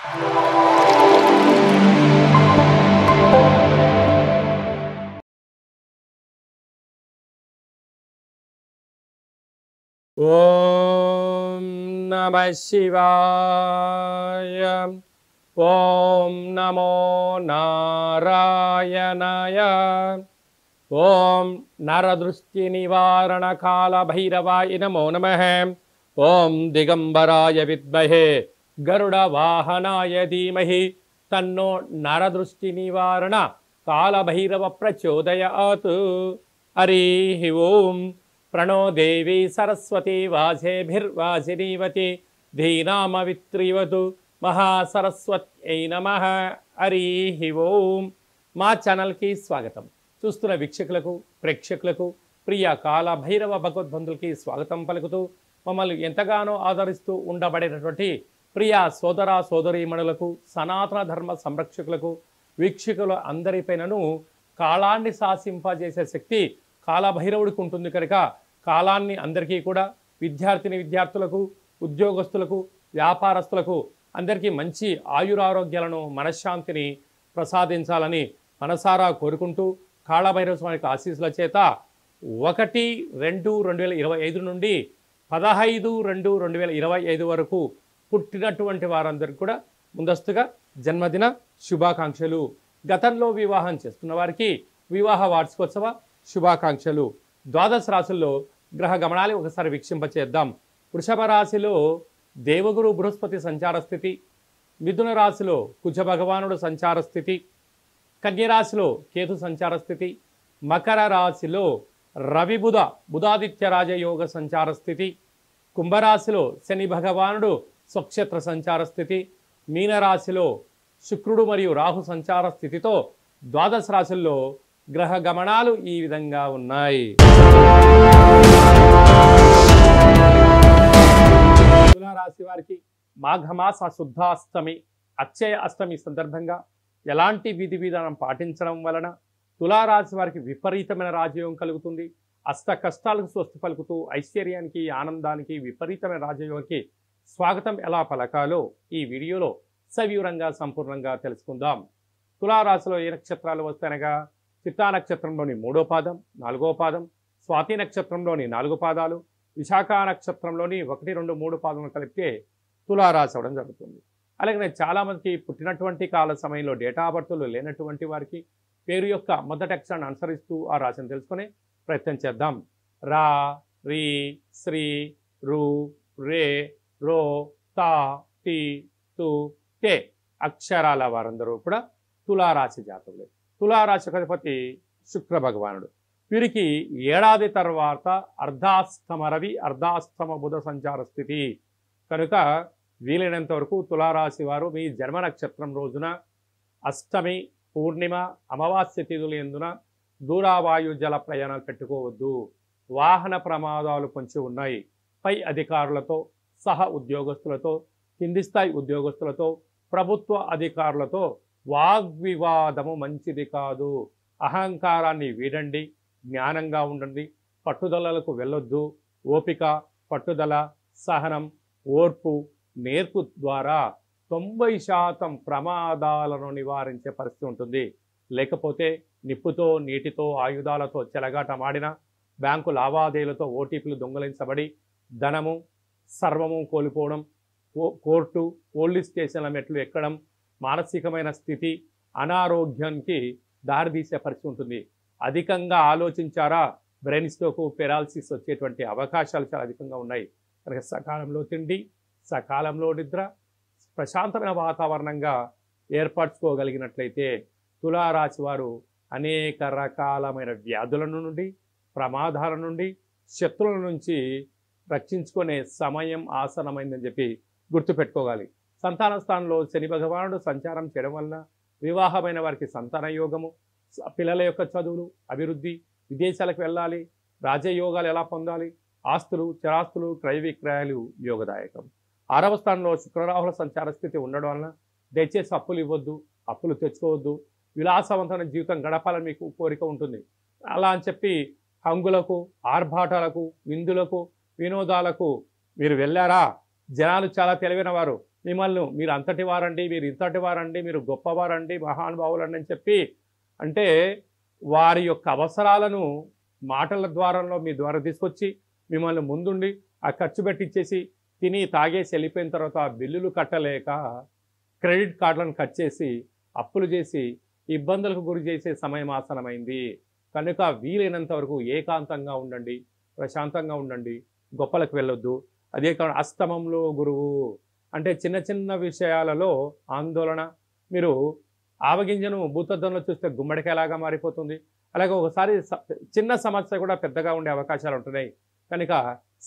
ఓం నమః శివాయ. ఓం నమో నారాయణాయ. ఓం నరదృష్టి నివారణ కాల భైరవాయ నమో నమః. ఓం దిగంబరాయ విద్మహే గరుడ వాహనాయ ధీమహి తన్నో నరదృష్టి నివారణ కాల భైరవ ప్రచోదయాత్. హరి ఓం. ప్రణో దేవి సరస్వతి వాసేభిర్వాసినీవతి ధీనామవిత్రీవతు మహాసరస్వత్యై నమః. హరి ఓం. మా ఛానల్కి స్వాగతం. చూస్తున్న వీక్షకులకు ప్రేక్షకులకు ప్రియ కాల భైరవ భగవద్బంధులకి స్వాగతం పలుకుతూ మమ్మల్ని ఎంతగానో ఆదరిస్తూ ఉండబడేటటువంటి ప్రియ సోదర సోదరీమణులకు సనాతన ధర్మ సంరక్షకులకు వీక్షకుల అందరిపైనను కాలాన్ని శాసింపజేసే శక్తి కాలభైరవుడికి ఉంటుంది కనుక కాలాన్ని అందరికీ కూడా విద్యార్థులకు ఉద్యోగస్తులకు వ్యాపారస్తులకు అందరికీ మంచి ఆయురారోగ్యాలను మనశ్శాంతిని ప్రసాదించాలని మనసారా కోరుకుంటూ కాళభైరవ స్వామికి ఆశీస్సుల చేత 1-2-2025 నుండి 15-2-2025 వరకు పుట్టినటువంటి వారందరికీ కూడా ముందస్తుగా జన్మదిన శుభాకాంక్షలు. గతంలో వివాహం చేస్తున్న వారికి వివాహ వార్షికోత్సవ శుభాకాంక్షలు. ద్వాదశ రాశుల్లో గ్రహ గమనాలు ఒకసారి వీక్షింపచేద్దాం. వృషభ రాశిలో దేవగురు బృహస్పతి సంచార స్థితి, మిథున రాశిలో కుజ భగవానుడు సంచార స్థితి, కన్యరాశిలో కేతు సంచార స్థితి, మకర రాశిలో రవి బుధాదిత్య రాజయోగ సంచార స్థితి, కుంభరాశిలో శని భగవానుడు స్వక్షేత్ర సంచార స్థితి, మీనరాశిలో శుక్రుడు మరియు రాహు సంచార స్థితితో ద్వాదశ రాశుల్లో గ్రహ గమనాలు ఈ విధంగా ఉన్నాయి. తులారాశి వారికి మాఘమాస శుద్ధాష్టమి అక్షయ అష్టమి సందర్భంగా ఎలాంటి విధి విధానం పాటించడం వలన తులారాశి వారికి విపరీతమైన రాజయోగం కలుగుతుంది. అష్ట కష్టాలకు స్వస్తి పలుకుతూ ఐశ్వర్యానికి ఆనందానికి విపరీతమైన రాజయోగానికి స్వాగతం ఎలా పలకాలో ఈ వీడియోలో సవివరంగా సంపూర్ణంగా తెలుసుకుందాం. తులారాశిలో ఏ నక్షత్రాలు వస్తాయనగా చిత్తా నక్షత్రంలోని 3వ పాదం 4వ పాదం, స్వాతి నక్షత్రంలోని 4 పాదాలు, విశాఖ నక్షత్రంలోని 1, 2, 3 పాదములు కలిపితే తులారాశి అవడం జరుగుతుంది. అలాగే చాలామందికి పుట్టినటువంటి కాల సమయంలో డేటా ఆఫ్ బర్త్లు లేనటువంటి వారికి పేరు యొక్క మొదటి అక్షరాన్ని అనుసరిస్తూ ఆ రాశిని తెలుసుకునే ప్రయత్నం చేద్దాం. రా, రీ, శ్రీ, రు, రే, రో, తా, టీ, తు, టే అక్షరాల వారందరూ కూడా తులారాశి జాతకులే. తులారాశి అధిపతి శుక్ర భగవానుడు. వీరికి ఏడాది తర్వాత అర్ధాష్టమ రవి అర్ధాష్టమ బుధ సంచార స్థితి కనుక వీలైనంత వరకు తులారాశి వారు మీ జన్మ నక్షత్రం రోజున అష్టమి, పూర్ణిమ, అమావాస్య తిథులు ఎందున దూరావాయు జల ప్రయాణాలు పెట్టుకోవద్దు. వాహన ప్రమాదాలు పొంచి ఉన్నాయి. పై అధికారులతో సహ ఉద్యోగస్తులతో కింది స్థాయి ఉద్యోగస్తులతో ప్రభుత్వ అధికారులతో వాగ్వివాదము మంచిది కాదు. అహంకారాన్ని వీడండి, జ్ఞానంగా ఉండండి, పట్టుదలలకు వెళ్ళొద్దు. ఓపిక, పట్టుదల, సహనం, ఓర్పు, నేర్పు ద్వారా 90% ప్రమాదాలను నివారించే పరిస్థితి ఉంటుంది. లేకపోతే నిప్పుతో, నీటితో, ఆయుధాలతో చెలగాటమాడిన, బ్యాంకు లావాదేవీలతో ఓటీపీలు దొంగలించబడి ధనము సర్వము కోల్పోవడం, కోర్టు పోలీస్ స్టేషన్ల మెట్లు ఎక్కడం, మానసికమైన స్థితి, అనారోగ్యానికి దారితీసే పరిస్థితి ఉంటుంది. అధికంగా ఆలోచించారా బ్రెయిన్ స్ట్రోక్, పెరాలసిస్ వచ్చేటువంటి అవకాశాలు చాలా అధికంగా ఉన్నాయి. కనుక సకాలంలో తిండి, సకాలంలో నిద్ర, ప్రశాంతమైన వాతావరణంగా ఏర్పరచుకోగలిగినట్లయితే తులారాశి వారు అనేక రకాలమైన వ్యాధుల నుండి, ప్రమాదాల నుండి, శత్రువుల నుంచి రక్షించుకునే సమయం ఆసనమైందని చెప్పి గుర్తుపెట్టుకోవాలి. సంతాన స్థానంలో శని భగవానుడు సంచారం చేయడం వలన వివాహమైన వారికి సంతాన యోగము, పిల్లల యొక్క చదువులు, అభివృద్ధి, విదేశాలకు వెళ్ళాలి, రాజయోగాలు ఎలా పొందాలి, ఆస్తులు, చరాస్తులు, క్రయ విక్రయాలు యోగదాయకం. 6వ స్థానంలో శుక్రరాహుల సంచార స్థితి ఉండడం వలన దయచేసి అప్పులు ఇవ్వద్దు, అప్పులు తెచ్చుకోవద్దు. విలాసవంతమైన జీవితం గడపాలని మీకు కోరిక ఉంటుంది. అలా అని చెప్పి హంగులకు, ఆర్భాటాలకు, విందులకు, వినోదాలకు మీరు వెళ్ళారా? జనాలు చాలా తెలివైన వారు, మిమ్మల్ని మీరు అంతటి వారండి, మీరు ఇంతటి వారండి, మీరు గొప్పవారండి, మహానుభావులండి అని చెప్పి అంటే వారి యొక్క అవసరాలను మాటల ద్వారంలో మీ ద్వారా తీసుకొచ్చి మిమ్మల్ని ముందుండి ఆ ఖర్చు పెట్టిచ్చేసి తిని తాగేసి వెళ్ళిపోయిన తర్వాత ఆ బిల్లులు కట్టలేక క్రెడిట్ కార్డులను కట్ చేసి అప్పులు చేసి ఇబ్బందులకు గురి చేసే సమయం ఆసనమైంది. కనుక వీలైనంత వరకు ఏకాంతంగా ఉండండి, ప్రశాంతంగా ఉండండి, గొప్పలకు వెళ్ళొద్దు. అదే కాదు అస్తమంలో గురువు అంటే చిన్న చిన్న విషయాలలో ఆందోళన. మీరు ఆవగింజను భూతద్దంలో చూస్తే గుమ్మడికాయలాగా మారిపోతుంది. అలాగే ఒకసారి చిన్న సమస్య కూడా పెద్దగా ఉండే అవకాశాలు ఉంటున్నాయి. కనుక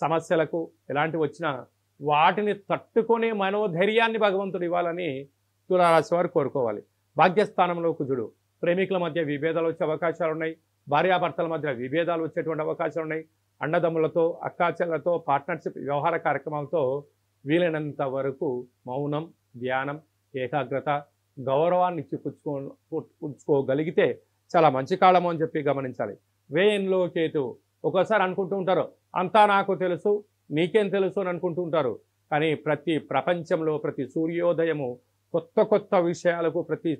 సమస్యలకు ఎలాంటివి వచ్చినా వాటిని తట్టుకునే మనోధైర్యాన్ని భగవంతుడు ఇవ్వాలని తులారాశి వారు కోరుకోవాలి. భాగ్యస్థానంలో కుజుడు, ప్రేమికుల మధ్య విభేదాలు వచ్చే అవకాశాలు ఉన్నాయి. భార్యాభర్తల మధ్య విభేదాలు వచ్చేటువంటి అవకాశాలు ఉన్నాయి. అన్నదమ్ములతో, అక్కాచెల్లతో, పార్ట్నర్షిప్ వ్యవహార కార్యక్రమాలతో వీలైనంత వరకు మౌనం, ధ్యానం, ఏకాగ్రత, గౌరవాన్ని పుచ్చుకోగలిగితే చాలా మంచి కాలము అని చెప్పి గమనించాలి. వ్యయంలో కేతు ఒక్కోసారి అనుకుంటూ ఉంటారు అంతా నాకు తెలుసు, నీకేం తెలుసు అని అనుకుంటూ ఉంటారు. కానీ ప్రతి ప్రపంచంలో ప్రతి సూర్యోదయము కొత్త కొత్త విషయాలకు ప్రతి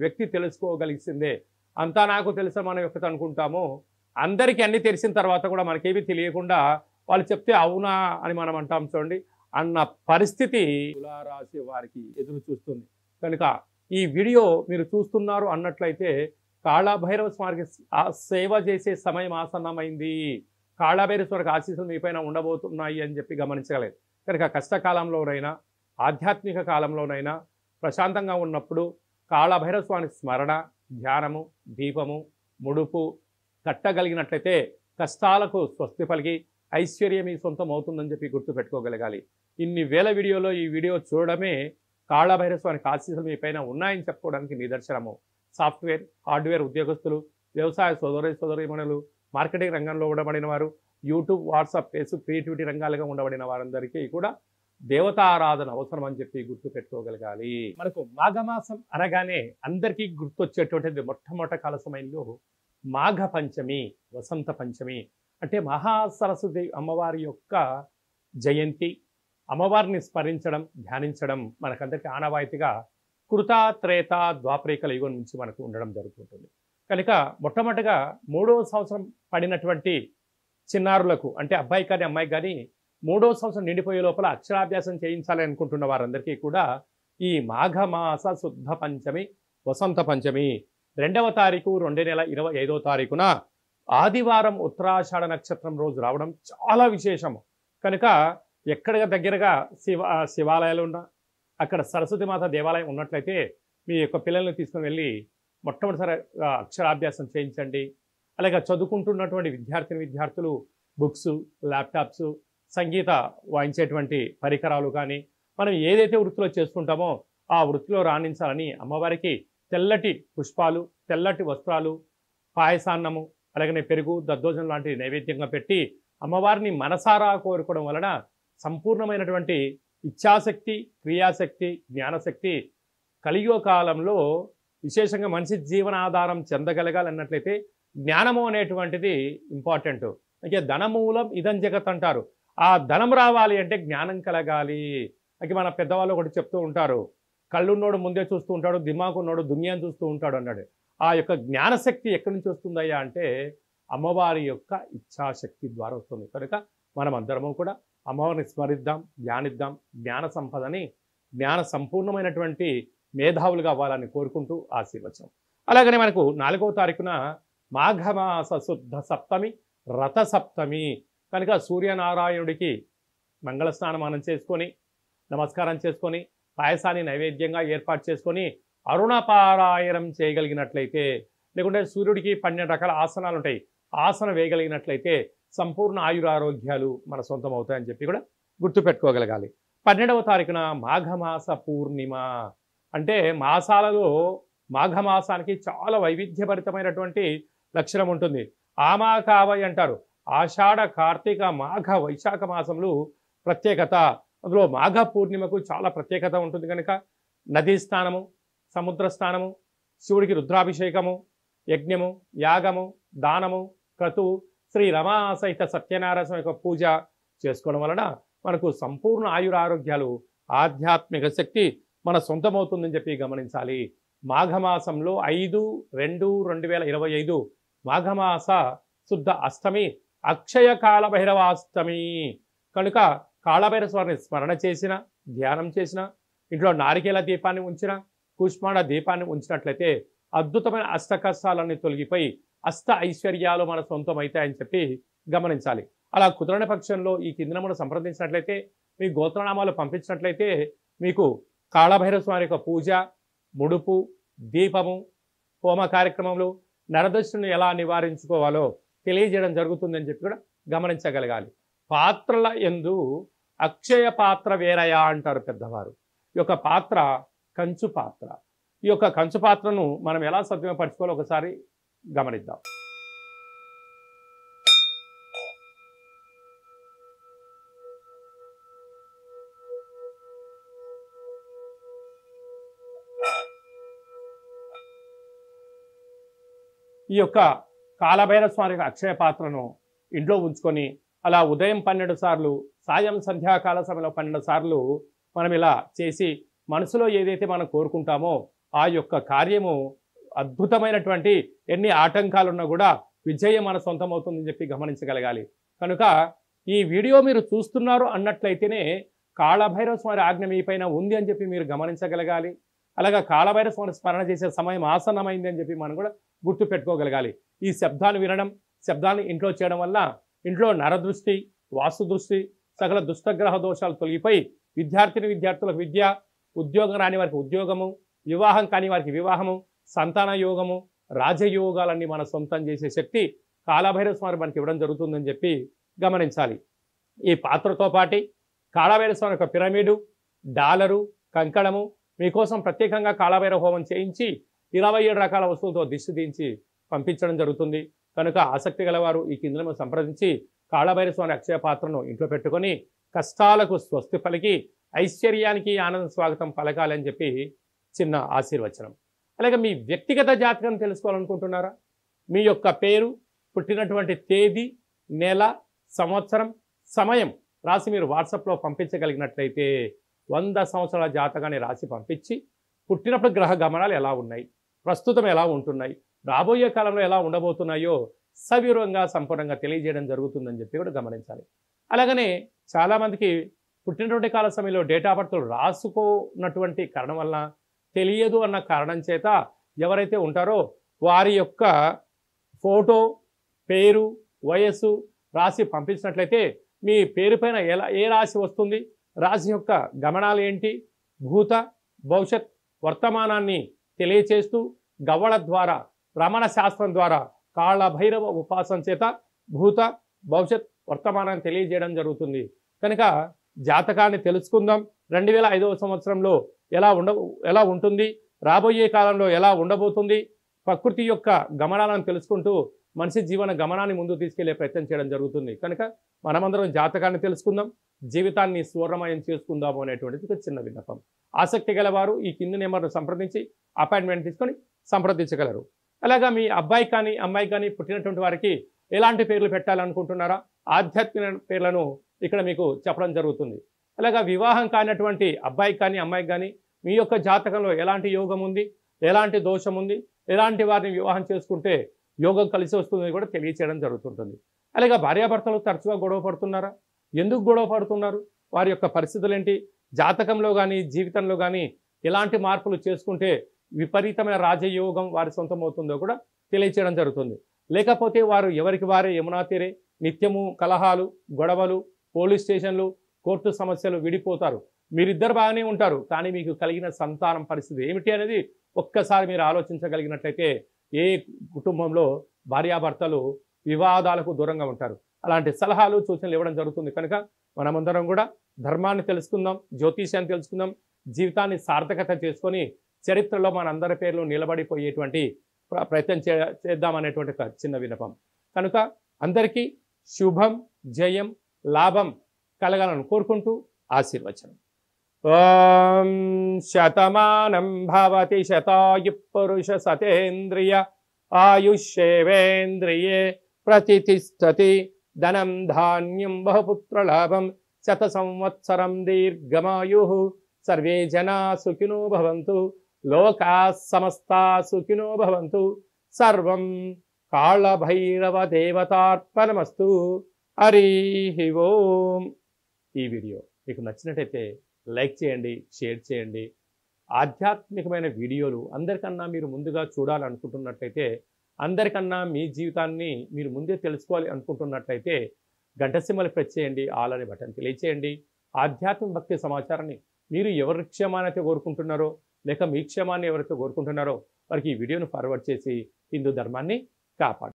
వ్యక్తి తెలుసుకోగలిసిందే. అంతా నాకు తెలుసు మనం ఎక్కడ అనుకుంటామో అందరికీ అన్ని తెలిసిన తర్వాత కూడా మనకేమీ తెలియకుండా వాళ్ళు చెప్తే అవునా అని మనం అంటాం చూడండి, అన్న పరిస్థితి తులారాశి వారికి ఎదురు చూస్తుంది. కనుక ఈ వీడియో మీరు చూస్తున్నారు అన్నట్లయితే కాళభైరవ స్వామికి సేవ చేసే సమయం ఆసన్నమైంది. కాళభైరవ స్వామికి ఆశీస్సులు మీపైన ఉండబోతున్నాయి అని చెప్పి గమనించగలేదు. కనుక కష్టకాలంలోనైనా ఆధ్యాత్మిక కాలంలోనైనా ప్రశాంతంగా ఉన్నప్పుడు కాళభైరవ స్వామి స్మరణ, ధ్యానము, దీపము, ముడుపు కట్టగలిగినట్లయితే కష్టాలకు స్వస్తి పలికి ఐశ్వర్యం మీ సొంతం అవుతుందని చెప్పి గుర్తుపెట్టుకోగలగాలి. ఇన్ని వేల వీడియోలో ఈ వీడియో చూడడమే కాళభైరవ స్వామికి ఆశీస్సులు మీ పైన ఉన్నాయని చెప్పుకోవడానికి నిదర్శనము. సాఫ్ట్వేర్, హార్డ్వేర్ ఉద్యోగస్తులు, వ్యవసాయ సోదరీమణులు, మార్కెటింగ్ రంగంలో ఉండబడిన వారు, యూట్యూబ్, వాట్సాప్, ఫేస్బుక్, క్రియేటివిటీ రంగాలుగా ఉండబడిన వారందరికీ కూడా దేవతారాధన అవసరం అని చెప్పి గుర్తుపెట్టుకోగలగాలి. మనకు మాఘమాసం అనగానే అందరికీ గుర్తొచ్చేటువంటిది మొట్టమొదటి కాల సమయంలో మాఘ పంచమి, వసంత పంచమి. అంటే మహాసరస్వతి అమ్మవారి యొక్క జయంతి. అమ్మవారిని స్మరించడం, ధ్యానించడం మనకందరికీ ఆనవాయితీగా కృత, త్రేత, ద్వాపరికల యుగం నుంచి మనకు ఉండడం జరుగుతుంటుంది. కనుక మొట్టమొదటిగా 3వ సంవత్సరం పడినటువంటి చిన్నారులకు అంటే అబ్బాయి కానీ అమ్మాయి కానీ 3వ సంవత్సరం నిండిపోయే లోపల అక్షరాభ్యాసం చేయించాలి అనుకుంటున్న వారందరికీ కూడా ఈ మాఘమాస శుద్ధ పంచమి, వసంత పంచమి 2వ తారీఖు 2వ నెల 25వ తారీఖున ఆదివారం ఉత్తరాషాఢ నక్షత్రం రోజు రావడం చాలా విశేషము. కనుక ఎక్కడ దగ్గరగా శివాలయాలు ఉన్నా అక్కడ సరస్వతిమాత దేవాలయం ఉన్నట్లయితే మీ యొక్క పిల్లల్ని తీసుకుని వెళ్ళి మొట్టమొదటిసారి అక్షరాభ్యాసం చేయించండి. అలాగే చదువుకుంటున్నటువంటి విద్యార్థులు బుక్స్, ల్యాప్టాప్స్, సంగీత వాయించేటువంటి పరికరాలు కానీ మనం ఏదైతే వృత్తిలో చేస్తుంటామో ఆ వృత్తిలో రాణించాలని అమ్మవారికి తెల్లటి పుష్పాలు, తెల్లటి వస్త్రాలు, పాయసాన్నము, అలాగనే పెరుగు, దద్దోజనం లాంటి నైవేద్యంగా పెట్టి అమ్మవారిని మనసారా కోరుకోవడం వలన సంపూర్ణమైనటువంటి ఇచ్ఛాశక్తి, క్రియాశక్తి, జ్ఞానశక్తి కలియుగ కాలంలో విశేషంగా మనిషి జీవనాధారం చెందగలగాలన్నట్లయితే జ్ఞానము అనేటువంటిది ఇంపార్టెంట్. అయితే ధనమూలం ఇదం జగత్ అంటారు. ఆ ధనం రావాలి అంటే జ్ఞానం కలగాలి. అయితే మన పెద్దవాళ్ళు ఒకటి చెప్తూ ఉంటారు, కళ్ళున్నోడు ముందే చూస్తూ ఉంటాడు, దిమాకున్నోడు దునియాను చూస్తూ ఉంటాడు అన్నాడు. ఆ యొక్క జ్ఞానశక్తి ఎక్కడి నుంచి వస్తుందయ్యా అంటే అమ్మవారి యొక్క ఇచ్ఛాశక్తి ద్వారా వస్తుంది. కనుక మనం అందరము కూడా అమ్మవారిని స్మరిద్దాం, ధ్యానిద్దాం, జ్ఞాన సంపదని, జ్ఞాన సంపూర్ణమైనటువంటి మేధావులుగా అవ్వాలని కోరుకుంటూ ఆశీర్వచనం. అలాగనే మనకు 4వ తారీఖున మాఘమాస శుద్ధ సప్తమి, రథ సప్తమి. కనుక సూర్యనారాయణుడికి మంగళ స్నానమానం చేసుకొని నమస్కారం చేసుకొని పాయసాన్ని నైవేద్యంగా ఏర్పాటు చేసుకొని అరుణపారాయణం చేయగలిగినట్లయితే, లేకుంటే సూర్యుడికి 12 రకాల ఆసనాలు ఉంటాయి, ఆసనం వేయగలిగినట్లయితే సంపూర్ణ ఆయురారోగ్యాలు మన సొంతం అవుతాయని చెప్పి కూడా గుర్తుపెట్టుకోగలగాలి. 12వ తారీఖున మాఘమాస పూర్ణిమ. అంటే మాసాలలో మాఘమాసానికి చాలా వైవిధ్యభరితమైనటువంటి లక్షణం ఉంటుంది. ఆమాకావై అంటారు. ఆషాఢ, కార్తీక, మాఘ, వైశాఖ మాసంలో ప్రత్యేకత. అందులో మాఘ పూర్ణిమకు చాలా ప్రత్యేకత ఉంటుంది. కనుక నదీ స్నానము, సముద్ర స్నానము, శివుడికి రుద్రాభిషేకము, యజ్ఞము, యాగము, దానము, క్రతువు, శ్రీ రమా సహిత సత్యనారాయణ యొక్క పూజ చేసుకోవడం వలన మనకు సంపూర్ణ ఆయురారోగ్యాలు ఆధ్యాత్మిక శక్తి మన సొంతమవుతుందని చెప్పి గమనించాలి. మాఘమాసంలో 5/2/2025 మాఘమాస శుద్ధ అష్టమి అక్షయ కాళభైరవాష్టమి కనుక కాళభైరవ స్వామిని స్మరణ చేసిన, ధ్యానం చేసిన, ఇంట్లో నారికేల దీపాన్ని ఉంచిన, కూష్మాండ దీపాన్ని ఉంచినట్లయితే అద్భుతమైన అష్ట కష్టాలన్నీ తొలగిపోయి అష్ట ఐశ్వర్యాలు మన సొంతం అవుతాయని చెప్పి గమనించాలి. అలా కుదరని పక్షంలో ఈ కింద మనం సంప్రదించినట్లయితే, మీ గోత్రనామాలు పంపించినట్లయితే మీకు కాళభైరవ స్వామి యొక్క పూజ, ముడుపు, దీపము, హోమ కార్యక్రమంలో నరదృష్టిని ఎలా నివారించుకోవాలో తెలియజేయడం జరుగుతుందని చెప్పి కూడా గమనించగలగాలి. పాత్రల యందు అక్షయ పాత్ర వేరయా అంటారు పెద్దవారు. ఈ యొక్క పాత్ర కంచు పాత్ర. ఈ యొక్క కంచు పాత్రను మనం ఎలా సద్వినియోగపరచుకోవాలో ఒకసారి గమనిద్దాం. ఈ యొక్క కాళభైరవ స్వామి యొక్క అక్షయ పాత్రను ఇంట్లో ఉంచుకొని అలా ఉదయం 12 సార్లు, సాయం సంధ్యాకాల సమయంలో 12 సార్లు మనం ఇలా చేసి మనసులో ఏదైతే మనం కోరుకుంటామో ఆ యొక్క కార్యము అద్భుతమైనటువంటి ఎన్ని ఆటంకాలున్నా కూడా విజయం మన సొంతమవుతుందని చెప్పి గమనించగలగాలి. కనుక ఈ వీడియో మీరు చూస్తున్నారు అన్నట్లయితేనే కాళభైరవ స్వామి ఆజ్ఞ మీ పైన ఉంది అని చెప్పి మీరు గమనించగలగాలి. అలాగా కాళభైరవ స్వామి స్మరణ చేసే సమయం ఆసన్నమైంది అని చెప్పి మనం కూడా గుర్తు పెట్టుకోగలగాలి. ఈ శబ్దాన్ని వినడం, శబ్దాన్ని ఇంట్లో చేయడం వల్ల ఇంట్లో నరదృష్టి, వాస్తు దృష్టి, సకల దుష్టగ్రహ దోషాలు తొలగిపోయి విద్యార్థులకు విద్య, ఉద్యోగం రాని వారికి ఉద్యోగము, వివాహం కాని వారికి వివాహము, సంతాన యోగము, రాజయోగాలన్నీ మన సొంతం చేసే శక్తి కాళభైరవ స్వామి మనకి ఇవ్వడం జరుగుతుందని చెప్పి గమనించాలి. ఈ పాత్రతో పాటి కాళభైరవ స్వామి యొక్క పిరమిడు, డాలరు, కంకణము మీకోసం ప్రత్యేకంగా కాళభైరవ హోమం చేయించి 27 రకాల వస్తువులతో దిష్టి దించి పంపించడం జరుగుతుంది. కనుక ఆసక్తి గలవారు ఈ కింద సంప్రదించి కాళభైరవ స్వామి అక్షయ పాత్రను ఇంట్లో పెట్టుకొని కష్టాలకు స్వస్తి పలికి ఐశ్వర్యానికి ఆనంద స్వాగతం పలకాలి అని చెప్పి చిన్న ఆశీర్వచనం. అలాగే మీ వ్యక్తిగత జాతకం తెలుసుకోవాలనుకుంటున్నారా? మీ యొక్క పేరు, పుట్టినటువంటి తేదీ, నెల, సంవత్సరం, సమయం రాసి మీరు వాట్సాప్లో పంపించగలిగినట్లయితే 100 సంవత్సరాల జాతకాన్ని రాసి పంపించి పుట్టినప్పుడు గ్రహ గమనాలు ఎలా ఉన్నాయి, ప్రస్తుతం ఎలా ఉంటున్నాయి, రాబోయే కాలంలో ఎలా ఉండబోతున్నాయో సవివరంగా సంపూర్ణంగా తెలియజేయడం జరుగుతుందని చెప్పి కూడా గమనించాలి. అలాగనే చాలామందికి పుట్టినటువంటి కాల సమయంలో డేటా బర్త్లు రాసుకున్నటువంటి కారణం వల్ల తెలియదు అన్న కారణం చేత ఎవరైతే ఉంటారో వారి యొక్క ఫోటో, పేరు, వయస్సు రాసి పంపించినట్లయితే మీ పేరు పైన ఏ రాశి వస్తుంది, రాశి యొక్క గమనాలు ఏంటి, భూత భవిష్యత్ వర్తమానాన్ని తెలియచేస్తూ గవ్వల ద్వారా, రమణ శాస్త్రం ద్వారా కాళభైరవ ఉపాసన చేత భూత భవిష్యత్ వర్తమానాన్ని తెలియజేయడం జరుగుతుంది. కనుక జాతకాన్ని తెలుసుకుందాం. 2005వ సంవత్సరంలో ఎలా ఉంటుంది, రాబోయే కాలంలో ఎలా ఉండబోతుంది, ప్రకృతి యొక్క గమనాలను తెలుసుకుంటూ మనిషి జీవన గమనాన్ని ముందు తీసుకెళ్లే ప్రయత్నం చేయడం జరుగుతుంది. కనుక మనమందరం జాతకాన్ని తెలుసుకుందాం, జీవితాన్ని స్వర్ణమయం చేసుకుందాము అనేటువంటిది ఒక చిన్న విన్నపం. ఆసక్తి గలవారు ఈ కింది నెంబర్ను సంప్రదించి అపాయింట్మెంట్ తీసుకొని సంప్రదించగలరు. అలాగా మీ అబ్బాయి కానీ అమ్మాయి కానీ పుట్టినటువంటి వారికి ఎలాంటి పేర్లు పెట్టాలనుకుంటున్నారా? ఆధ్యాత్మిక పేర్లను ఇక్కడ మీకు చెప్పడం జరుగుతుంది. అలాగా వివాహం కానటువంటి అబ్బాయి కానీ అమ్మాయి కానీ మీ యొక్క జాతకంలో ఎలాంటి యోగం ఉంది, ఎలాంటి దోషం ఉంది, ఎలాంటి వారిని వివాహం చేసుకుంటే యోగం కలిసి వస్తుందని కూడా తెలియచేయడం జరుగుతుంటుంది. అలాగే భార్యాభర్తలు తరచుగా గొడవ పడుతున్నారా? ఎందుకు గొడవ పడుతున్నారు? వారి యొక్క పరిస్థితులు ఏంటి? జాతకంలో కానీ జీవితంలో కానీ ఎలాంటి మార్పులు చేసుకుంటే విపరీతమైన రాజయోగం వారి సొంతం అవుతుందో కూడా తెలియచేయడం జరుగుతుంది. లేకపోతే వారు ఎవరికి వారే యమునా తీరే నిత్యము కలహాలు, గొడవలు, పోలీస్ స్టేషన్లు, కోర్టు సమస్యలు, విడిపోతారు. మీరిద్దరు బాగానే ఉంటారు, కానీ మీకు కలిగిన సంతానం పరిస్థితి ఏమిటి అనేది ఒక్కసారి మీరు ఆలోచించగలిగినట్లయితే ఏ కుటుంబంలో భార్యాభర్తలు వివాదాలకు దూరంగా ఉంటారు. అలాంటి సలహాలు, సూచనలు ఇవ్వడం జరుగుతుంది. కనుక మనమందరం కూడా ధర్మాన్ని తెలుసుకుందాం, జ్యోతిష్యాన్ని తెలుసుకుందాం, జీవితాన్ని సార్థకత చేసుకొని చరిత్రలో మనందరి పేర్లు నిలబడిపోయేటువంటి ప్రయత్నం చేద్దామనేటువంటి ఒక చిన్న విన్నపం. కనుక అందరికీ శుభం, జయం, లాభం కలగాలని కోరుకుంటూ ఆశీర్వచనం. ఓం శతమానం భవతి శతాయు పురుష సతేంద్రియ ఆయుష్యేవేంద్రియే ప్రతిష్టతి ధనం ధాన్యం బహుపుత్ర లాభం శత సంవత్సరం దీర్ఘమాయుః సర్వే జనా సుఖినో భవంతు లోకా సమస్తా సుఖినో భవంతు సర్వం కాళభైరవ దేవతార్పణమస్తు. హరి ఓం. ఈ వీడియో మీకు నచ్చినట్టయితే లైక్ చేయండి, షేర్ చేయండి. ఆధ్యాత్మికమైన వీడియోలు అందరికన్నా మీరు ముందుగా చూడాలనుకుంటున్నట్లయితే, అందరికన్నా మీ జీవితాన్ని మీరు ముందే తెలుసుకోవాలి అనుకుంటున్నట్లయితే గంట సింబల్ ప్రెస్ చేయండి, ఆల్ అనే బటన్ తెలియచేయండి. ఆధ్యాత్మిక భక్తి సమాచారాన్ని మీరు ఎవరి క్షేమాన్ని అయితే కోరుకుంటున్నారో, లేక మీ క్షేమాన్ని ఎవరైతే కోరుకుంటున్నారో వారికి ఈ వీడియోను ఫార్వర్డ్ చేసి హిందూ ధర్మాన్ని కాపాడు.